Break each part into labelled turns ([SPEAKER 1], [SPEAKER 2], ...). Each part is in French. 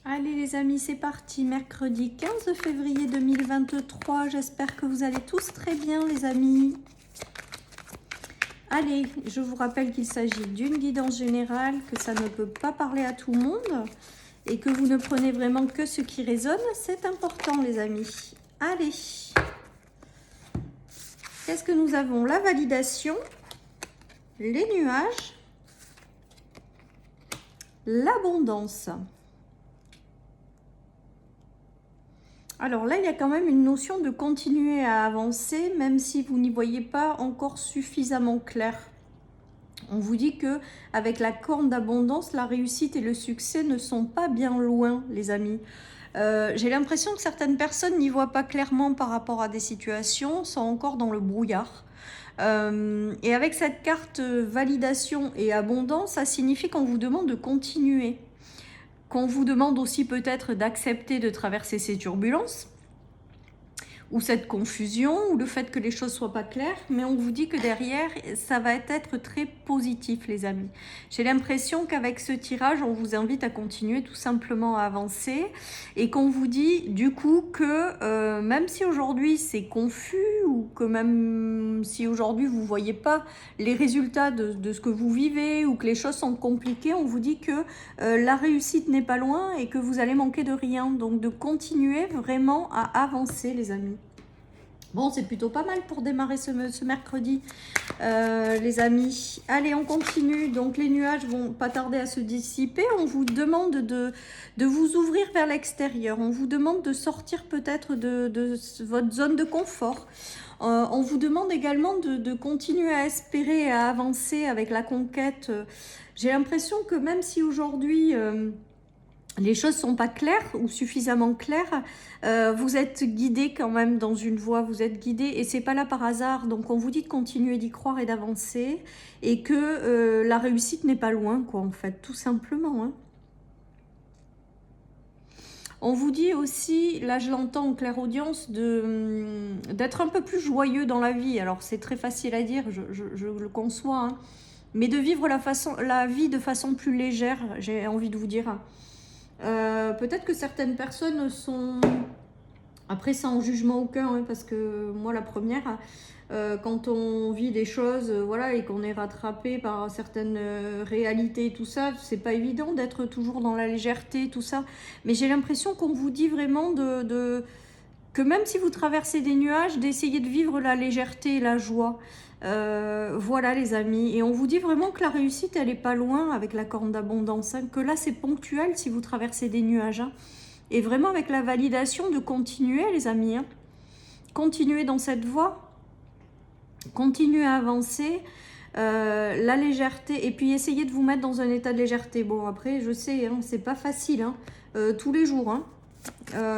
[SPEAKER 1] Allez les amis, c'est parti, mercredi 15 février 2023. J'espère que vous allez tous très bien les amis. Allez, je vous rappelle qu'il s'agit d'une guidance générale, que ça ne peut pas parler à tout le monde et que vous ne prenez vraiment que ce qui résonne. C'est important les amis. Allez, qu'est-ce que nous avons? La validation, les nuages, l'abondance. Alors là, il y a quand même une notion de continuer à avancer, même si vous n'y voyez pas encore suffisamment clair. On vous dit que avec la corne d'abondance, la réussite et le succès ne sont pas bien loin, les amis. J'ai l'impression que certaines personnes n'y voient pas clairement par rapport à des situations, sont encore dans le brouillard. Et avec cette carte validation et abondance, ça signifie qu'on vous demande de continuer. Qu'on vous demande aussi peut-être d'accepter de traverser ces turbulences, ou cette confusion, ou le fait que les choses soient pas claires, mais on vous dit que derrière, ça va être très positif, les amis. J'ai l'impression qu'avec ce tirage, on vous invite à continuer tout simplement à avancer, et qu'on vous dit du coup que même si aujourd'hui c'est confus, ou que même si aujourd'hui vous voyez pas les résultats de ce que vous vivez, ou que les choses sont compliquées, on vous dit que la réussite n'est pas loin, et que vous allez manquer de rien, donc de continuer vraiment à avancer, les amis. Bon, c'est plutôt pas mal pour démarrer ce mercredi, les amis. Allez, on continue. Donc, les nuages vont pas tarder à se dissiper. On vous demande de vous ouvrir vers l'extérieur. On vous demande de sortir peut-être de votre zone de confort. On vous demande également de continuer à espérer et à avancer avec la conquête. J'ai l'impression que même si aujourd'hui les choses sont pas claires ou suffisamment claires, vous êtes guidé quand même dans une voie, vous êtes guidé et c'est pas là par hasard. Donc on vous dit de continuer d'y croire et d'avancer, et que la réussite n'est pas loin, quoi, en fait, tout simplement, hein. On vous dit aussi, là je l'entends en clairaudience, d'être un peu plus joyeux dans la vie. Alors c'est très facile à dire, je le conçois, hein, mais de vivre la vie de façon plus légère, j'ai envie de vous dire. Peut-être que certaines personnes sont... Après, ça en jugement aucun, hein, parce que moi, la première, quand on vit des choses, voilà, et qu'on est rattrapé par certaines réalités, tout ça, c'est pas évident d'être toujours dans la légèreté, tout ça. Mais j'ai l'impression qu'on vous dit vraiment que même si vous traversez des nuages, d'essayer de vivre la légèreté et la joie. Voilà les amis, et on vous dit vraiment que la réussite elle est pas loin avec la corne d'abondance, hein, que là c'est ponctuel si vous traversez des nuages, hein, et vraiment avec la validation de continuer les amis, hein, continuer dans cette voie, continuer à avancer, la légèreté, et puis essayez de vous mettre dans un état de légèreté. Bon après je sais, hein, c'est pas facile, hein, tous les jours, hein.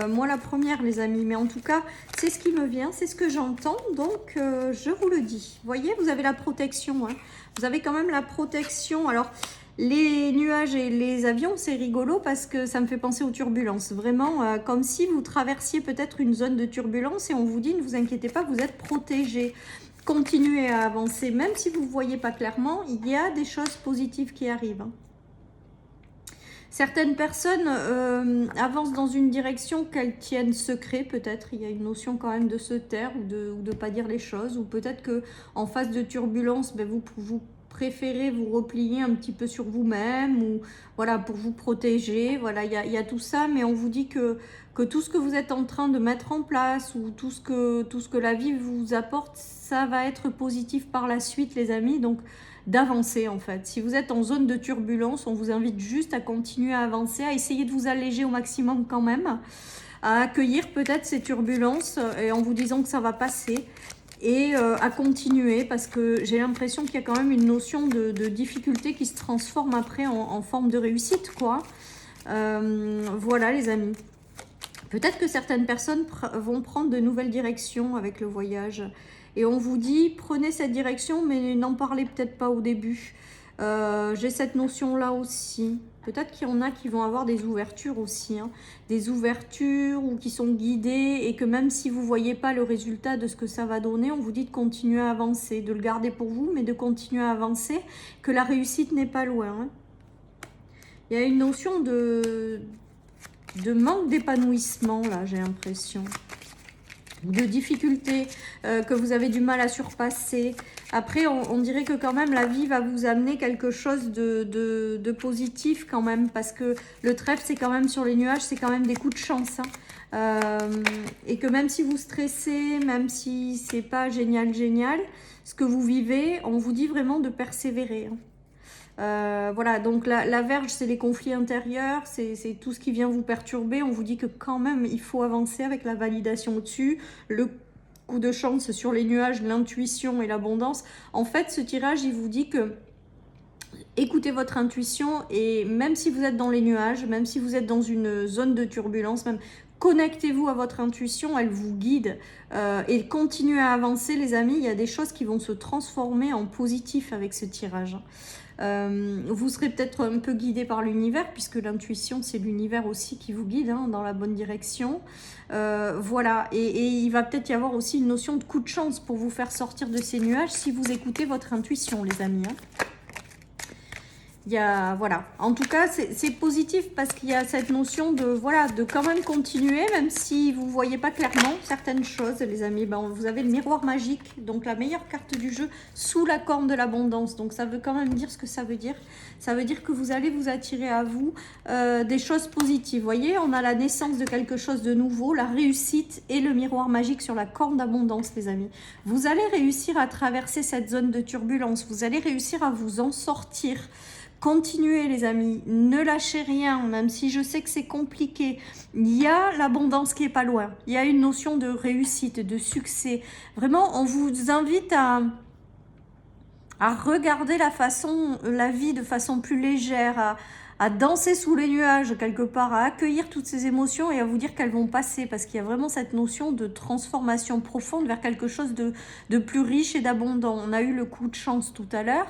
[SPEAKER 1] Moi la première les amis, mais en tout cas c'est ce qui me vient, c'est ce que j'entends, donc je vous le dis. Vous voyez, vous avez la protection, hein. Vous avez quand même la protection. Alors les nuages et les avions, c'est rigolo parce que ça me fait penser aux turbulences, vraiment comme si vous traversiez peut-être une zone de turbulence, et on vous dit ne vous inquiétez pas, vous êtes protégés, continuez à avancer, même si vous ne voyez pas clairement, il y a des choses positives qui arrivent, hein. Certaines personnes avancent dans une direction qu'elles tiennent secret, peut-être. Il y a une notion quand même de se taire ou de pas dire les choses. Ou peut-être qu'en phase de turbulence, ben, vous préférez vous replier un petit peu sur vous-même, ou voilà, pour vous protéger. Voilà, il y a tout ça, mais on vous dit que tout ce que vous êtes en train de mettre en place, ou tout ce que la vie vous apporte, ça va être positif par la suite, les amis. Donc, d'avancer en fait. Si vous êtes en zone de turbulence, on vous invite juste à continuer à avancer, à essayer de vous alléger au maximum quand même, à accueillir peut-être ces turbulences et en vous disant que ça va passer, et à continuer, parce que j'ai l'impression qu'il y a quand même une notion de difficulté qui se transforme après en forme de réussite, quoi. Voilà les amis. Peut-être que certaines personnes vont prendre de nouvelles directions avec le voyage. Et on vous dit, prenez cette direction, mais n'en parlez peut-être pas au début. J'ai cette notion-là aussi. Peut-être qu'il y en a qui vont avoir des ouvertures aussi, hein. Des ouvertures ou qui sont guidées, et que même si vous ne voyez pas le résultat de ce que ça va donner, on vous dit de continuer à avancer, de le garder pour vous, mais de continuer à avancer, que la réussite n'est pas loin, hein. Il y a une notion de manque d'épanouissement, là, j'ai l'impression. De difficultés que vous avez du mal à surpasser. Après, on dirait que quand même la vie va vous amener quelque chose de positif quand même, parce que le trèfle, c'est quand même sur les nuages, c'est quand même des coups de chance. Et que même si vous stressez, même si c'est pas génial, ce que vous vivez, on vous dit vraiment de persévérer. Voilà, donc la verge, c'est les conflits intérieurs, c'est tout ce qui vient vous perturber. On vous dit que quand même, il faut avancer avec la validation au-dessus, le coup de chance sur les nuages, l'intuition et l'abondance. En fait, ce tirage, il vous dit que écoutez votre intuition, et même si vous êtes dans les nuages, même si vous êtes dans une zone de turbulence, même connectez-vous à votre intuition, elle vous guide, et continuez à avancer les amis. Il y a des choses qui vont se transformer en positif avec ce tirage. Vous serez peut-être un peu guidé par l'univers, puisque l'intuition, c'est l'univers aussi qui vous guide dans la bonne direction. Voilà, et il va peut-être y avoir aussi une notion de coup de chance pour vous faire sortir de ces nuages si vous écoutez votre intuition, les amis. Voilà, en tout cas c'est positif, parce qu'il y a cette notion de, voilà, de quand même continuer, même si vous ne voyez pas clairement certaines choses, les amis. Vous avez le miroir magique, donc la meilleure carte du jeu, sous la corne de l'abondance. Donc ça veut quand même dire ce que ça veut dire. Ça veut dire que vous allez vous attirer à vous des choses positives. Vous voyez, on a la naissance de quelque chose de nouveau, la réussite et le miroir magique sur la corne d'abondance, les amis. Vous allez réussir à traverser cette zone de turbulence, vous allez réussir à vous en sortir. Continuez les amis, ne lâchez rien, même si je sais que c'est compliqué. Il y a l'abondance qui est pas loin. Il y a une notion de réussite, de succès. Vraiment, on vous invite à regarder la vie de façon plus légère, à danser sous les nuages quelque part, à accueillir toutes ces émotions et à vous dire qu'elles vont passer, parce qu'il y a vraiment cette notion de transformation profonde vers quelque chose de plus riche et d'abondant. On a eu le coup de chance tout à l'heure.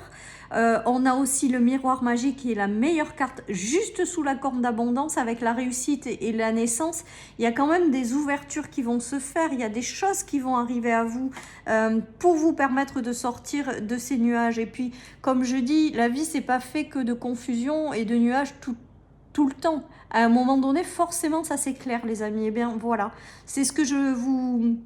[SPEAKER 1] On a aussi le miroir magique qui est la meilleure carte juste sous la corne d'abondance, avec la réussite et la naissance. Il y a quand même des ouvertures qui vont se faire, il y a des choses qui vont arriver à vous pour vous permettre de sortir de ces nuages. Et puis, comme je dis, la vie, c'est pas fait que de confusion et de nuages tout le temps. À un moment donné, forcément, ça s'éclaire, les amis. Et bien, voilà, c'est ce que je vous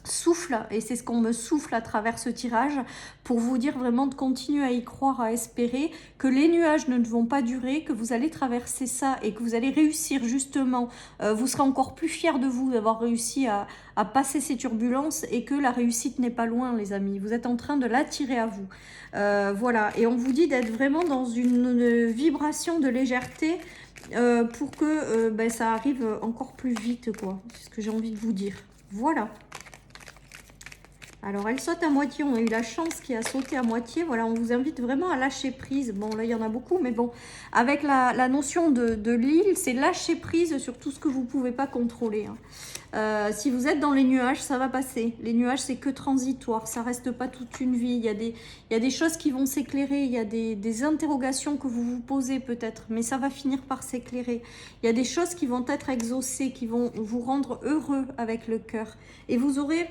[SPEAKER 1] souffle, et c'est ce qu'on me souffle à travers ce tirage, pour vous dire vraiment de continuer à y croire, à espérer que les nuages ne vont pas durer, que vous allez traverser ça et que vous allez réussir justement. Vous serez encore plus fiers de vous d'avoir réussi à passer ces turbulences, et que la réussite n'est pas loin, les amis. Vous êtes en train de l'attirer à vous. Voilà, et on vous dit d'être vraiment dans une vibration de légèreté, pour que ça arrive encore plus vite, quoi. C'est ce que j'ai envie de vous dire. Voilà. Alors, elle saute à moitié. On a eu la chance qui a sauté à moitié. Voilà, on vous invite vraiment à lâcher prise. Bon, là, il y en a beaucoup, mais bon, avec la notion de l'île, c'est lâcher prise sur tout ce que vous ne pouvez pas contrôler. Si vous êtes dans les nuages, ça va passer. Les nuages, c'est que transitoire. Ça reste pas toute une vie. Il y a des choses qui vont s'éclairer. Il y a des interrogations que vous vous posez peut-être, mais ça va finir par s'éclairer. Il y a des choses qui vont être exaucées, qui vont vous rendre heureux avec le cœur. Et vous aurez,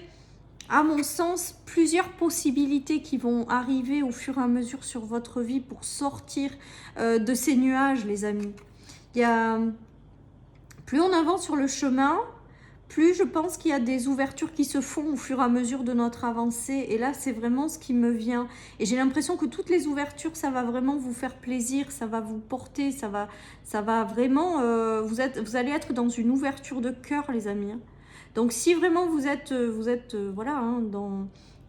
[SPEAKER 1] à mon sens, plusieurs possibilités qui vont arriver au fur et à mesure sur votre vie pour sortir de ces nuages, les amis. Plus on avance sur le chemin, plus je pense qu'il y a des ouvertures qui se font au fur et à mesure de notre avancée. Et là, c'est vraiment ce qui me vient. Et j'ai l'impression que toutes les ouvertures, ça va vraiment vous faire plaisir, ça va vous porter, ça va vraiment... vous allez être dans une ouverture de cœur, les amis. Donc, si vraiment vous êtes voilà,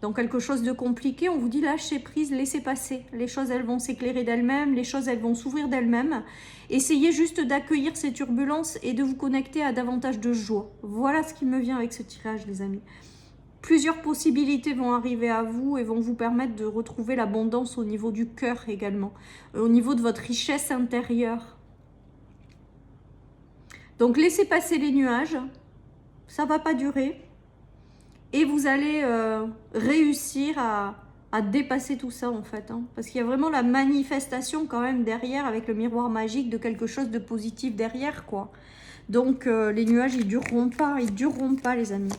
[SPEAKER 1] dans quelque chose de compliqué, on vous dit lâchez prise, laissez passer. Les choses, elles vont s'éclairer d'elles-mêmes, les choses, elles vont s'ouvrir d'elles-mêmes. Essayez juste d'accueillir ces turbulences et de vous connecter à davantage de joie. Voilà ce qui me vient avec ce tirage, les amis. Plusieurs possibilités vont arriver à vous et vont vous permettre de retrouver l'abondance au niveau du cœur également, au niveau de votre richesse intérieure. Donc, laissez passer les nuages. Ça ne va pas durer. Et vous allez réussir à dépasser tout ça, en fait. Parce qu'il y a vraiment la manifestation quand même derrière, avec le miroir magique, de quelque chose de positif derrière, quoi. Donc, les nuages, ils dureront pas, les amis.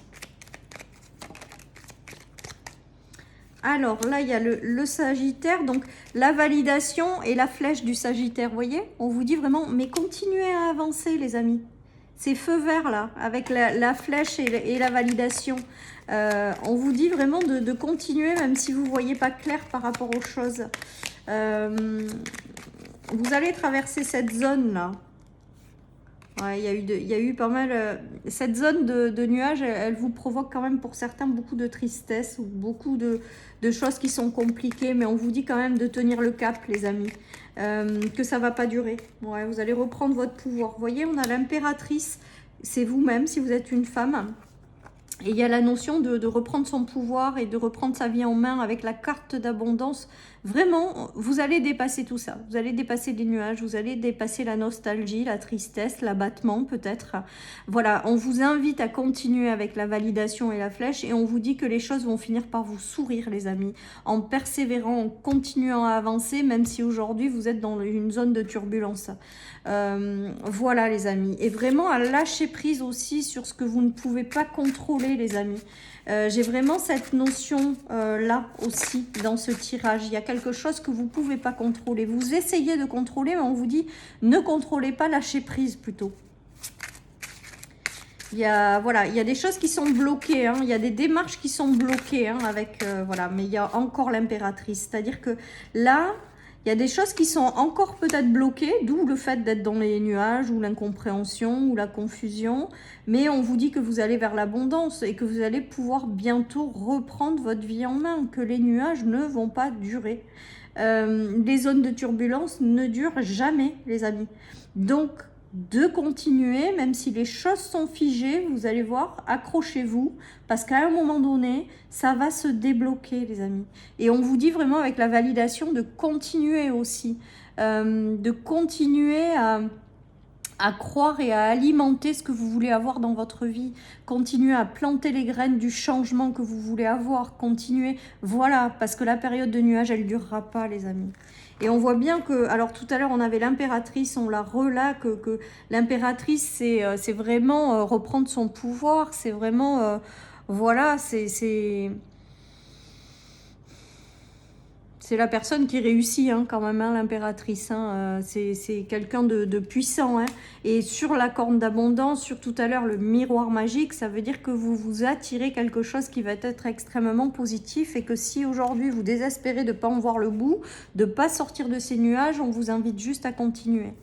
[SPEAKER 1] Alors, là, il y a le Sagittaire. Donc, la validation et la flèche du Sagittaire, vous voyez? On vous dit vraiment, mais continuez à avancer, les amis. C'est feu vert là, avec la flèche et la validation. On vous dit vraiment de continuer, même si vous ne voyez pas clair par rapport aux choses. Vous allez traverser cette zone là. Ouais, il y a eu pas mal... cette zone de nuages, elle vous provoque quand même pour certains beaucoup de tristesse ou beaucoup de choses qui sont compliquées. Mais on vous dit quand même de tenir le cap, les amis. Que ça va pas durer. Ouais, vous allez reprendre votre pouvoir. Vous voyez, on a l'impératrice. C'est vous-même si vous êtes une femme. Et il y a la notion de reprendre son pouvoir et de reprendre sa vie en main avec la carte d'abondance. Vraiment, vous allez dépasser tout ça. Vous allez dépasser les nuages, vous allez dépasser la nostalgie, la tristesse, l'abattement peut-être. Voilà, on vous invite à continuer avec la validation et la flèche et on vous dit que les choses vont finir par vous sourire, les amis, en persévérant, en continuant à avancer, même si aujourd'hui vous êtes dans une zone de turbulence. Voilà, les amis. Et vraiment à lâcher prise aussi sur ce que vous ne pouvez pas contrôler, les amis. J'ai vraiment cette notion là aussi dans ce tirage. Il y a quelque chose que vous ne pouvez pas contrôler. Vous essayez de contrôler, mais on vous dit ne contrôlez pas, lâchez prise plutôt. Voilà, il y a des choses qui sont bloquées, hein. Il y a des démarches qui sont bloquées hein, avec voilà, mais il y a encore l'impératrice. C'est-à-dire que là, il y a des choses qui sont encore peut-être bloquées, d'où le fait d'être dans les nuages, ou l'incompréhension, ou la confusion. Mais on vous dit que vous allez vers l'abondance et que vous allez pouvoir bientôt reprendre votre vie en main, que les nuages ne vont pas durer. Les zones de turbulence ne durent jamais, les amis. Donc, de continuer, même si les choses sont figées, vous allez voir, accrochez-vous, parce qu'à un moment donné, ça va se débloquer, les amis. Et on vous dit vraiment avec la validation de continuer aussi, de continuer à croire et à alimenter ce que vous voulez avoir dans votre vie. Continuez à planter les graines du changement que vous voulez avoir. Continuez, voilà, parce que la période de nuage, elle ne durera pas, les amis. Et on voit bien que, alors tout à l'heure, on avait l'impératrice, on la relâche, que l'impératrice, c'est vraiment reprendre son pouvoir, c'est vraiment, voilà, c'est la personne qui réussit hein, quand même, hein, l'impératrice. Hein, c'est quelqu'un de puissant. Hein. Et sur la corne d'abondance, sur tout à l'heure le miroir magique, ça veut dire que vous vous attirez quelque chose qui va être extrêmement positif et que si aujourd'hui vous désespérez de ne pas en voir le bout, de ne pas sortir de ces nuages, on vous invite juste à continuer.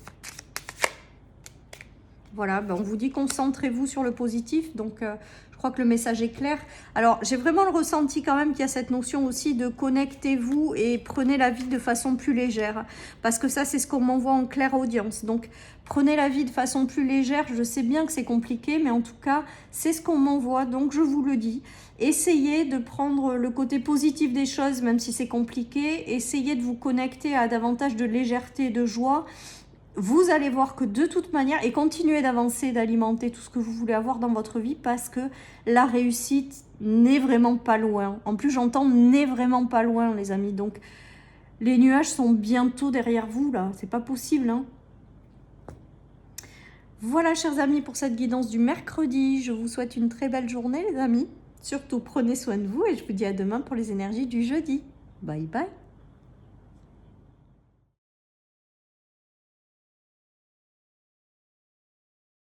[SPEAKER 1] Voilà, ben on vous dit concentrez-vous sur le positif. Donc, je crois que le message est clair. Alors, j'ai vraiment le ressenti quand même qu'il y a cette notion aussi de connectez-vous et prenez la vie de façon plus légère. Parce que ça, c'est ce qu'on m'envoie en claire audience. Donc, prenez la vie de façon plus légère. Je sais bien que c'est compliqué, mais en tout cas, c'est ce qu'on m'envoie. Donc, je vous le dis. Essayez de prendre le côté positif des choses, même si c'est compliqué. Essayez de vous connecter à davantage de légèreté et de joie. Vous allez voir que de toute manière, et continuez d'avancer, d'alimenter tout ce que vous voulez avoir dans votre vie parce que la réussite n'est vraiment pas loin. En plus, j'entends n'est vraiment pas loin, les amis. Donc, les nuages sont bientôt derrière vous, là. C'est pas possible, hein. Voilà, chers amis, pour cette guidance du mercredi. Je vous souhaite une très belle journée, les amis. Surtout, prenez soin de vous et je vous dis à demain pour les énergies du jeudi. Bye bye.